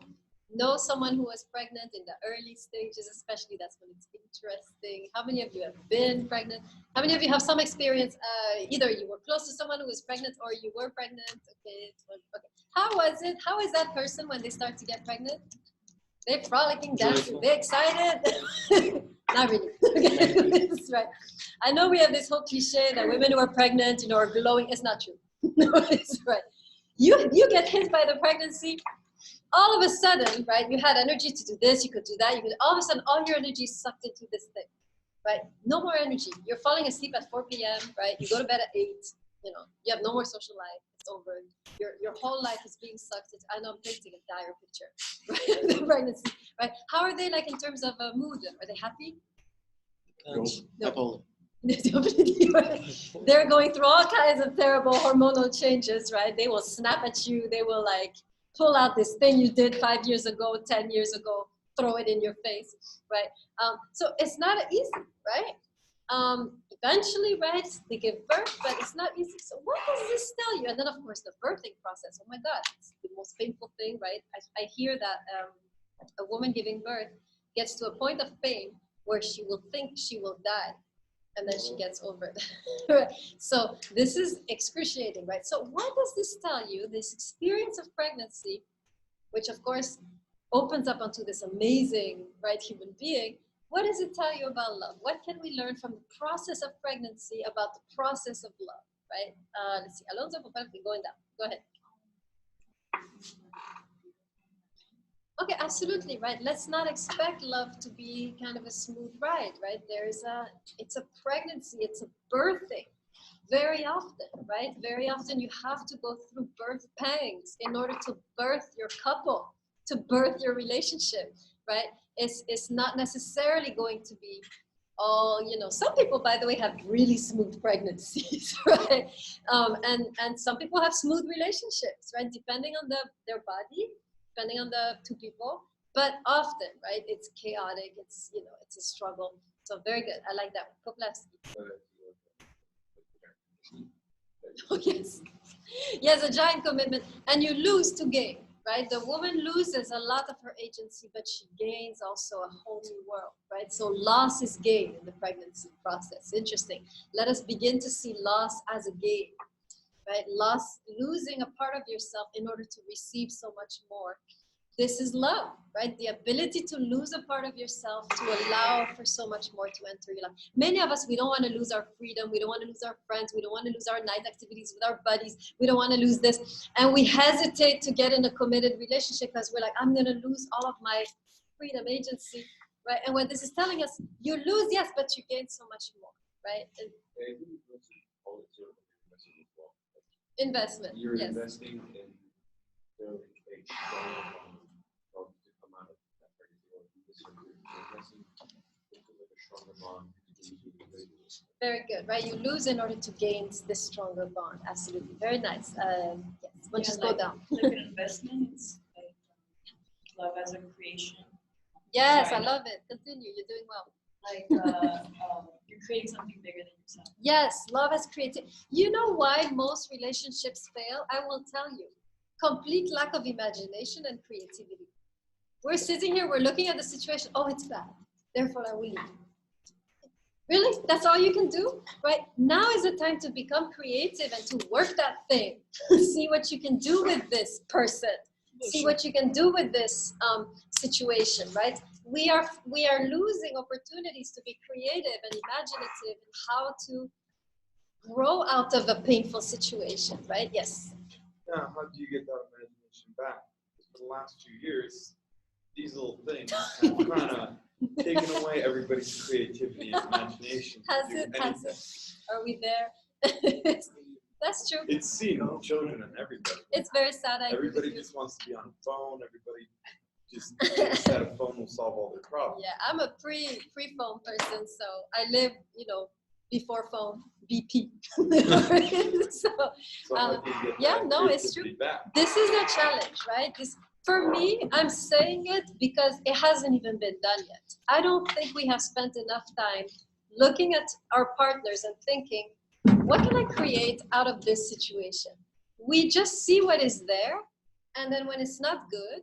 know someone who was pregnant in the early stages, especially that's when it's interesting? How many of you have been pregnant? How many of you have some experience? Either you were close to someone who was pregnant or you were pregnant. Okay. How was it? How is that person when they start to get pregnant? They're frolicking, dancing, they're excited. Not really. Okay. That's right. I know we have this whole cliche that women who are pregnant, you know, are glowing. It's not true. No, it's right. You get hit by the pregnancy. All of a sudden, right, you had energy to do this, you could do that, all of a sudden, all your energy is sucked into this thing, right? No more energy. You're falling asleep at 4 p.m., right? You go to bed at 8. you have no more social life. It's over. Your whole life is being sucked into. I know I'm painting a dire picture, right? The pregnancy, right? How are they like in terms of mood? Are they happy? No. No. They're going through all kinds of terrible hormonal changes, right? They will snap at you. They will like pull out this thing you did 5 years ago, 10 years ago, throw it in your face, right? So it's not easy, right? Eventually, right, they give birth, but it's not easy. So what does this tell you? And then, of course, the birthing process. Oh my God, it's the most painful thing, right? I hear that a woman giving birth gets to a point of pain where she will think she will die, and then she gets over it. So this is excruciating, right? So what does this tell you? This experience of pregnancy, which of course opens up onto this amazing, right, human being. What does it tell you about love? What can we learn from the process of pregnancy about the process of love, right? Let's see, Alonso, going down. Go ahead. Okay, absolutely, right. Let's not expect love to be kind of a smooth ride, right? It's a pregnancy, it's a birthing. Very often, right? Very often you have to go through birth pangs in order to birth your couple, to birth your relationship, right? It's not necessarily going to be all, some people, by the way, have really smooth pregnancies, right? And some people have smooth relationships, right? Depending on their body, depending on the two people, but often, right? It's chaotic, it's a struggle. So very good, I like that one. Koplevsky. Oh, yes. Yes, a giant commitment. And you lose to gain, right? The woman loses a lot of her agency, but she gains also a whole new world, right? So loss is gain in the pregnancy process. Interesting. Let us begin to see loss as a gain, right? Losing a part of yourself in order to receive so much more. This is love, right? The ability to lose a part of yourself to allow for so much more to enter your life. Many of us, we don't want to lose our freedom. We don't want to lose our friends. We don't want to lose our night activities with our buddies. We don't want to lose this. And we hesitate to get in a committed relationship because we're like, I'm going to lose all of my freedom, agency, right? And what this is telling us, you lose, yes, but you gain so much more, right? Investment, You're yes. investing in building a strong bond to come out of that pregnancy, or you're investing into like a stronger bond. Very good, right? You lose in order to gain this stronger bond. Absolutely, very nice. Yes, we'll just go down. Like an investment, it's like love as a creation. Yes, Sorry. I love it. Continue, you're doing well. Like you're creating something bigger than yourself. Yes, love as creativity. You know why most relationships fail? I will tell you. Complete lack of imagination and creativity. We're sitting here, we're looking at the situation. Oh, it's bad. Therefore, I will leave. Really? That's all you can do? Right? Now is the time to become creative and to work that thing. See what you can do with this person. See what you can do with this situation, right? We are losing opportunities to be creative and imaginative in how to grow out of a painful situation, right? Yes. Yeah, how do you get that imagination back? Because for the last 2 years, these little things have kind of taken away everybody's creativity and imagination. Has it? Are we there? That's true. It's seen children and everybody. It's very sad. Everybody just wants to be on a phone. Everybody just thinks that a phone will solve all their problems. Yeah, I'm a pre-phone person, so I live, before phone, BP. So yeah, no, it's true. This is a challenge, right? For me, I'm saying it because it hasn't even been done yet. I don't think we have spent enough time looking at our partners and thinking, what can I create out of this situation? We just see what is there, and then when it's not good,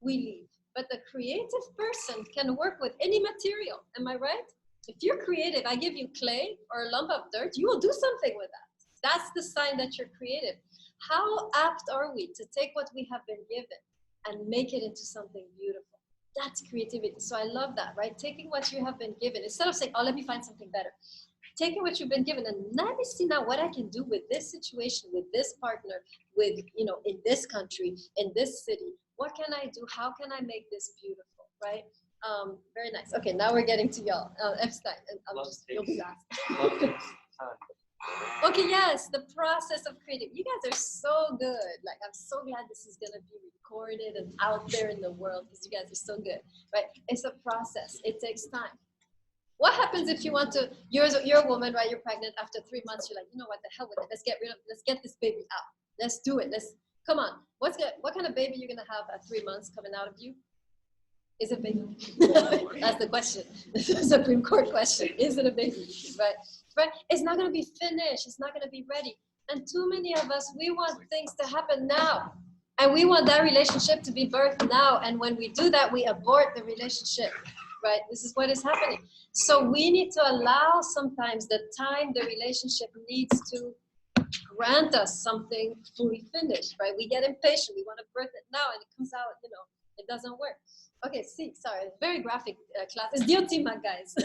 we leave. But the creative person can work with any material. Am I right? If you're creative, I give you clay or a lump of dirt, you will do something with that. That's the sign that you're creative. How apt are we to take what we have been given and make it into something beautiful? That's creativity. So I love that, right? Taking what you have been given, instead of saying, oh, let me find something better. Taking what you've been given and let me see now what I can do with this situation, with this partner, with, in this country, in this city. What can I do? How can I make this beautiful, right? Very nice. Okay, now we're getting to y'all. Epstein, and you'll be last. Love takes time. Okay, yes, the process of creating. You guys are so good. Like, I'm so glad this is gonna be recorded and out there in the world because you guys are so good, right? It's a process. It takes time. What happens if you want to? You're a woman, right? You're pregnant. After 3 months, you're like, you know what? The hell with it. Let's get this baby out. Let's do it. Come on. What kind of baby you're gonna have at 3 months coming out of you? Is it baby? That's the question. This is a Supreme Court question. Is it a baby? Right? It's not going to be finished. It's not going to be ready. And too many of us, we want things to happen now. And we want that relationship to be birthed now. And when we do that, we abort the relationship, right? This is what is happening. So we need to allow sometimes the time the relationship needs to grant us something fully finished, right? We get impatient. We want to birth it now, and it comes out, it doesn't work. Okay, sorry, very graphic class. It's the Otima, guys.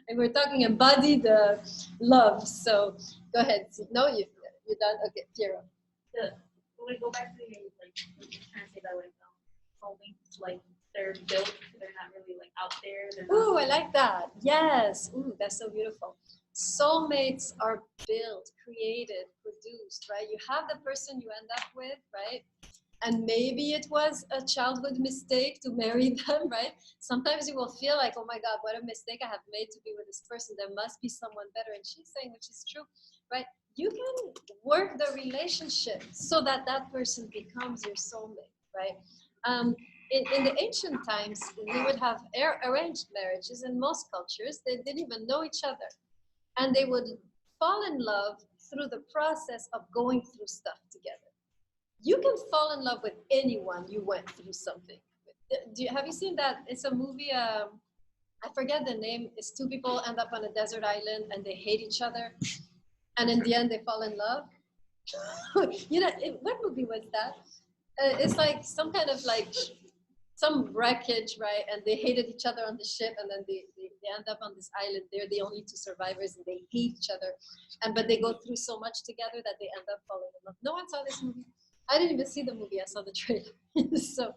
And we're talking embodied love. So go ahead. No, you're done? Okay, Piero. When we go back to your, like, trying to say that, like, soulmates, like, they're built, they're not really, like, out there. Ooh, I like that. Yes. Ooh, that's so beautiful. Soulmates are built, created, produced, right? You have the person you end up with, right? And maybe it was a childhood mistake to marry them, right? Sometimes you will feel like, oh my God, what a mistake I have made to be with this person. There must be someone better. And she's saying, which is true, right? You can work the relationship so that that person becomes your soulmate, right? In the ancient times, we would have arranged marriages in most cultures. They didn't even know each other. And they would fall in love through the process of going through stuff together. You can fall in love with anyone you went through something with. Have you seen that? It's a movie, I forget the name. It's two people end up on a desert island and they hate each other. And in the end, they fall in love. What movie was that? It's like some kind of like some wreckage, right? And they hated each other on the ship, and then they end up on this island. They're the only two survivors, and they hate each other. But they go through so much together that they end up falling in love. No one saw this movie. I didn't even see the movie. I saw the trailer. So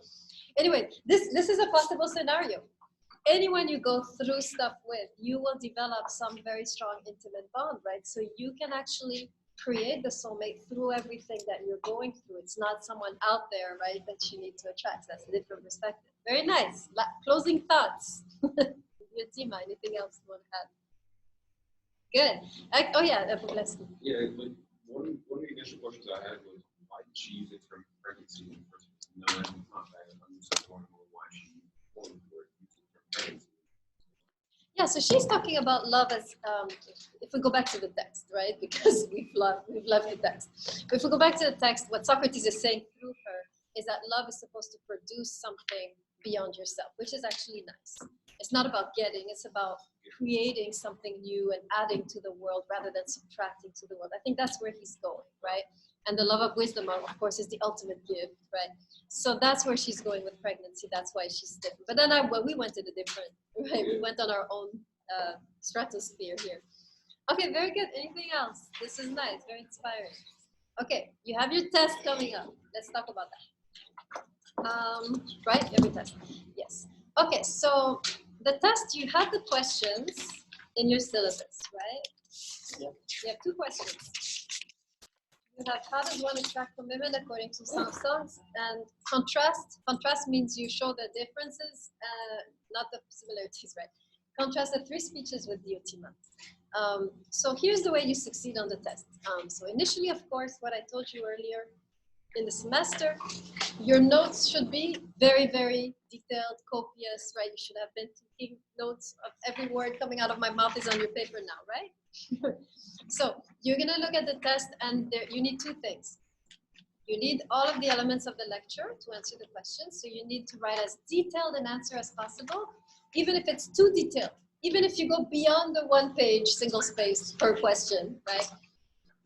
anyway, this is a possible scenario. Anyone you go through stuff with, you will develop some very strong intimate bond, right? So you can actually create the soulmate through everything that you're going through. It's not someone out there, right, that you need to attract. That's a different perspective. Very nice. Closing thoughts. Otima, anything else you want to add? Good. Oh yeah, let's. Yeah, like one of the initial questions I had was why did she use it for pregnancy in the first place? No, that's not bad. I'm just wondering why she used it for pregnancy. Yeah, so she's talking about love as, if we go back to the text, right? Because we've left the text. But if we go back to the text, what Socrates is saying through her is that love is supposed to produce something beyond yourself, which is actually nice. It's not about getting, it's about creating something new and adding to the world rather than subtracting to the world. I think that's where he's going, right? And the love of wisdom, of course, is the ultimate gift, right? So that's where she's going with pregnancy. That's why she's different. But then we went in a different, right? We went on our own stratosphere here. Okay, very good. Anything else? This is nice, very inspiring. Okay, you have your test coming up. Let's talk about that. Right, every test. Yes. Okay, so the test, you have the questions in your syllabus, right? Yep. You have 2 questions. You have how does one extract commitment according to some songs, and contrast. Contrast means you show the differences, not the similarities, right? Contrast the 3 speeches with the Otima. So here's the way you succeed on the test. So initially, of course, what I told you earlier, in the semester, your notes should be very, very detailed, copious, right? You should have been taking notes of every word coming out of my mouth is on your paper now, right? So you're gonna look at the test, and you need 2 things. You need all of the elements of the lecture to answer the questions. So you need to write as detailed an answer as possible, even if it's too detailed. Even if you go beyond the 1-page single space per question, right?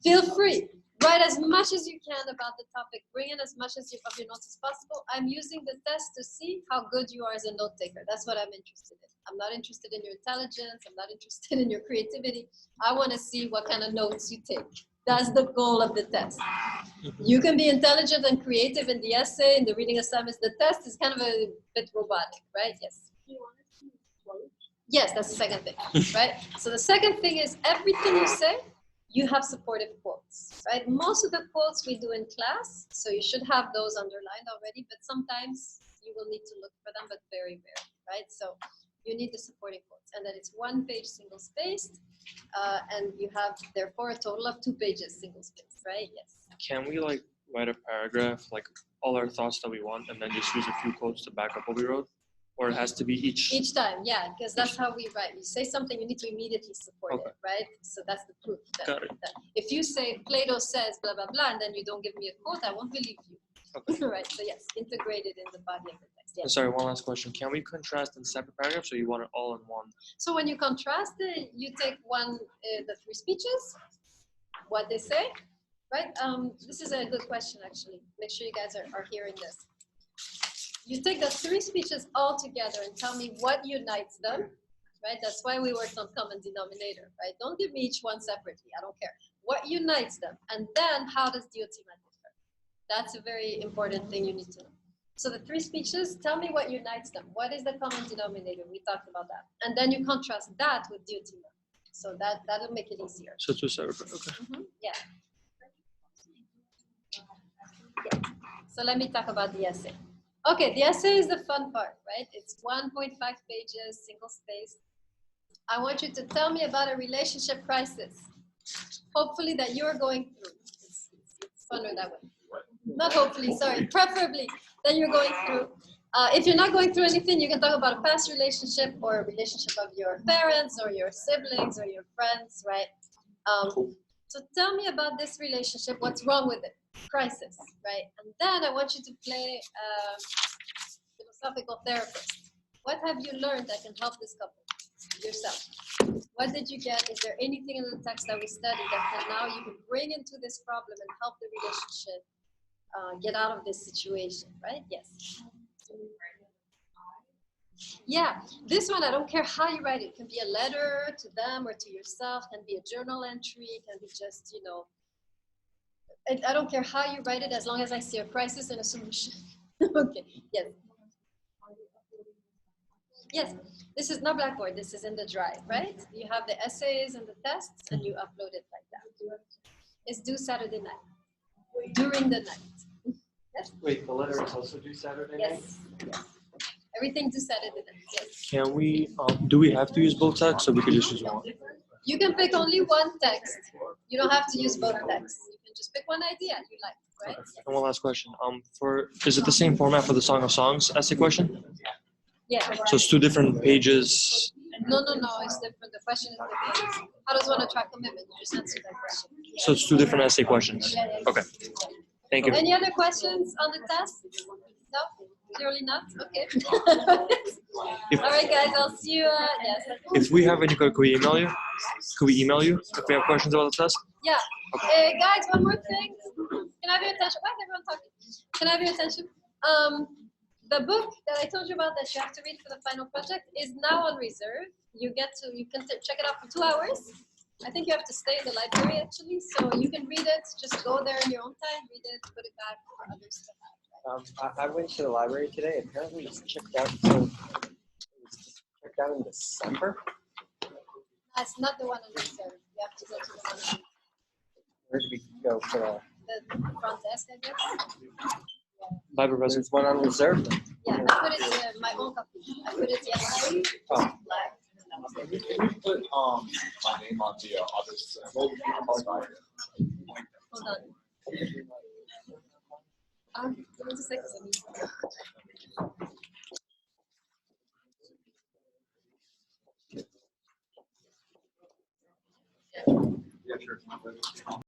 Feel free. Write as much as you can about the topic. Bring in as much of your notes as possible. I'm using the test to see how good you are as a note taker. That's what I'm interested in. I'm not interested in your intelligence. I'm not interested in your creativity. I want to see what kind of notes you take. That's the goal of the test. You can be intelligent and creative in the essay, in the reading assignments. The test is kind of a bit robotic, right? Yes. Do you want us to quote? Yes, that's the second thing, right? So the second thing is everything you say, you have supportive quotes, right? Most of the quotes we do in class, so you should have those underlined already, but sometimes you will need to look for them, but very rare, right? So you need the supporting quotes, and then it's 1 page single spaced, and you have therefore a total of 2 pages single spaced, right? Yes. Can we like write a paragraph, like all our thoughts that we want, and then just use a few quotes to back up what we wrote? Or it has to be each time, yeah, because that's how we write. You say something, you need to immediately support it, right? So that's the proof. Got it. That if you say Plato says blah blah blah, and then you don't give me a quote, I won't believe you. Okay. Right. So yes, integrated in the body of the text. Yes. Sorry, one last question. Can we contrast in separate paragraphs, or you want it all in one? So when you contrast it, you take the 3 speeches, what they say, right? This is a good question, actually. Make sure you guys are hearing this. You take the 3 speeches all together and tell me what unites them, right? That's why we worked on common denominator, right? Don't give me each one separately. I don't care. What unites them? And then how does the Otima differ? That's a very important thing you need to know. So the 3 speeches, tell me what unites them. What is the common denominator? We talked about that. And then you contrast that with the Otima. So that'll make it easier. So 2 separate, okay. Yeah. So let me talk about the essay. Okay, the essay is the fun part, right? It's 1.5 pages, single spaced. I want you to tell me about a relationship crisis. Hopefully that you're going through. It's funner that way. Not hopefully, sorry, preferably that you're going through. If you're not going through anything, you can talk about a past relationship or a relationship of your parents or your siblings or your friends, right? So tell me about this relationship, what's wrong with it? Crisis, right? And then I want you to play philosophical therapist. What have you learned that can help this couple? Yourself. What did you get? Is there anything in the text that we studied that now you can bring into this problem and help the relationship get out of this situation, right? Yes. Yeah, this one, I don't care how you write it. It can be a letter to them or to yourself, can be a journal entry, it can be just, you know, I don't care how you write it as long as I see a crisis and a solution. Okay, yes. Yes, this is not Blackboard, this is in the drive, right? You have the essays and the tests and you upload it like that. It's due Saturday night, during the night. Yes? Wait, the letter is also due Saturday night? Yes, yes. Everything due Saturday night, yes. Can we, do we have to use both texts, or we could just use one? You can pick only one text. You don't have to use both texts. You can just pick one idea you like, right? Okay. And one last question. Is it the same format for the Song of Songs essay question? Yeah. So it's 2 different pages. No, it's different. The question is different. How does one attract commitment? You just answered that question. So it's 2 different essay questions. Yeah. Okay. Thank you. Any other questions on the test? No? Clearly not? Okay. All right, guys, I'll see you. Yes. If we have any, could we email you? Could we email you if we have questions about the test? Yeah. Guys, one more thing. Can I have your attention? Why is everyone talking? Can I have your attention? The book that I told you about that you have to read for the final project is now on reserve. You can check it out for 2 hours. I think you have to stay in the library actually, so you can read it. Just go there in your own time, read it, put it back for others to have. I went to the library today. Apparently, it's checked out. So it was checked out in December. That's not the one on reserve. You have to go to the one Where did we go for the front desk, I guess. Bible There's presence. one on reserve? Yeah, I put it in my own copy. I put it yesterday. Oh. Can you put my name on the other side? Hold on. Give me 2 seconds. Yeah, sure.